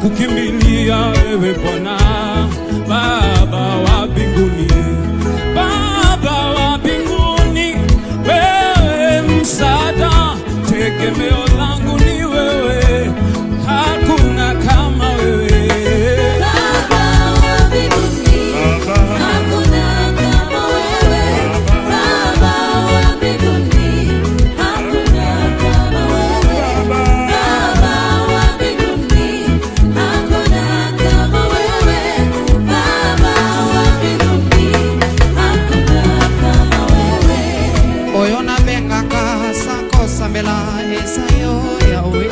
kukimbilia wewe Bwana, Baba wa mbinguni, Baba wa mbinguni, wewe msaada, tegemeo langu ni wewe, hakuna kama wewe. Baba wa mbinguni, hakuna kama wewe. Baba wa mbinguni, hakuna kama wewe. Baba wa mbinguni, hakuna kama wewe. Baba wa mbinguni, hakuna kama wewe. Oyo na benga kasa kosa mbela esayo yawe.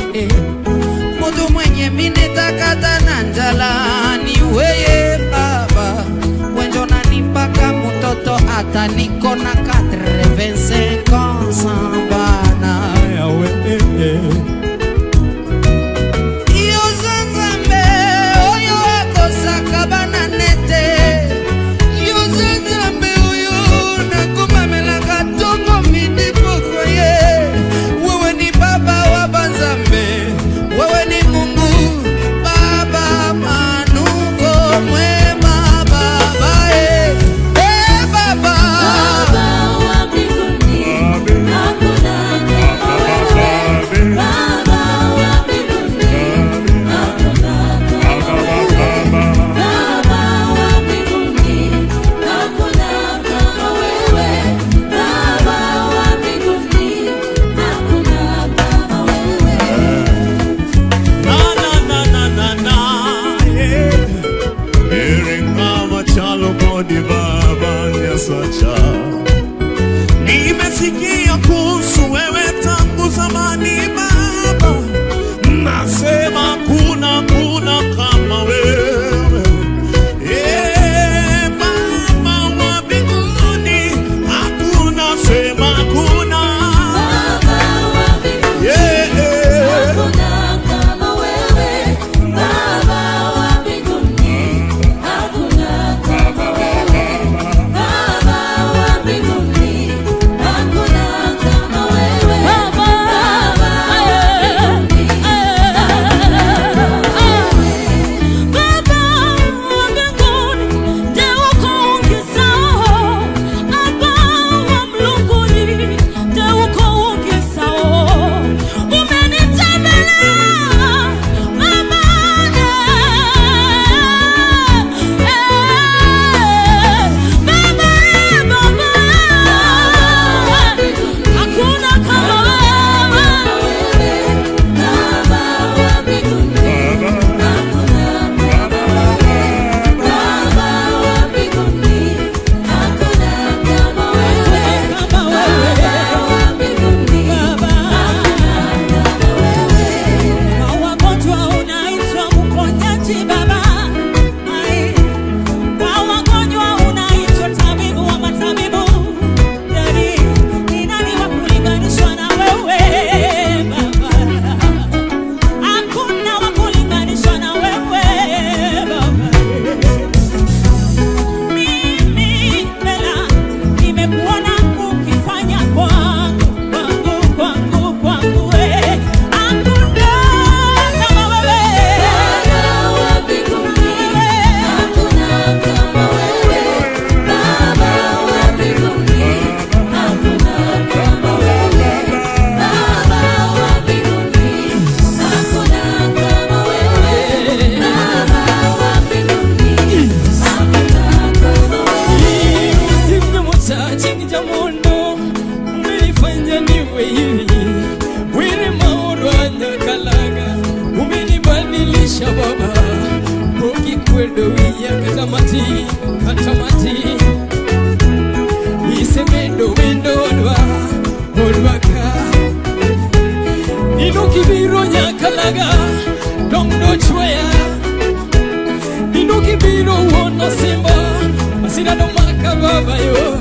Mutu mwenye mineta kata na njala ni weye Baba. Wenjo na nipaka mutoto ata niko na 85 ans bana yawe. Iyo zanzambe oyo akosaka bana nete. Iyo zanzambe oyo nakumamelaka tongo midi pokoye. Wewe ni Baba wa banzambe, wewe ni Mungu Baba manuko mwema Baba Baba. Baba wa mbinguni, hakuna kama wewe. Baba wa mbinguni, hakuna kama wewe. Baba wa mbinguni, hakuna kama wewe. Baba wa mbinguni, hakuna kama wewe. Nimesikia kuhusu wewe tangu zamani Baba, nasema kuna kama wewe. Baba wa mbinguni, hakuna, sema kuna. Baba wa mbinguni, hakuna kama wewe. Baba wa mbinguni, hakuna kama wewe. Baba wa mbinguni, hakuna kama wewe. Baba wa mbinguni, Baba wa mbinguni, ndewo kuongesao. Baba wa mlunguni, ndewo kuongesao. Umenitembelea Baba, hakuna kama wewe. Baba wa mbinguni, hakuna kama wewe. Baba wa mbinguni, hakuna kama wewe. Baba wa mbinguni, hakuna kama wewe. Kwa wagonjwa unaitwa mponyaji Baba. Kwa wagonjwa unaitwa tabibu wa matabibu. Ni nani wa kulinganishwa na wewe Baba? Hakuna wa kulinganishwa na wewe Baba. Mimi Bella nimekuona ukifanya kwangu wewe. Hakuna kama wewe. Baba wa mbinguni, hakuna kama wewe. Baba wa mbinguni, hakuna kama wewe. Baba wa mbinguni, hakuna kama wewe. Baba wa mbinguni, hakuna kama wewe. Simba mutaji jamono umenifanya niwe hivi. Wewe maoro anyakalaga umenibadilisha Baba. Ukikwedo ya katamati isemedo wendodwa olwaka ino kibiro nyakalaga dongdo chwea ino kibiro wono simba masira do maka Baba yo.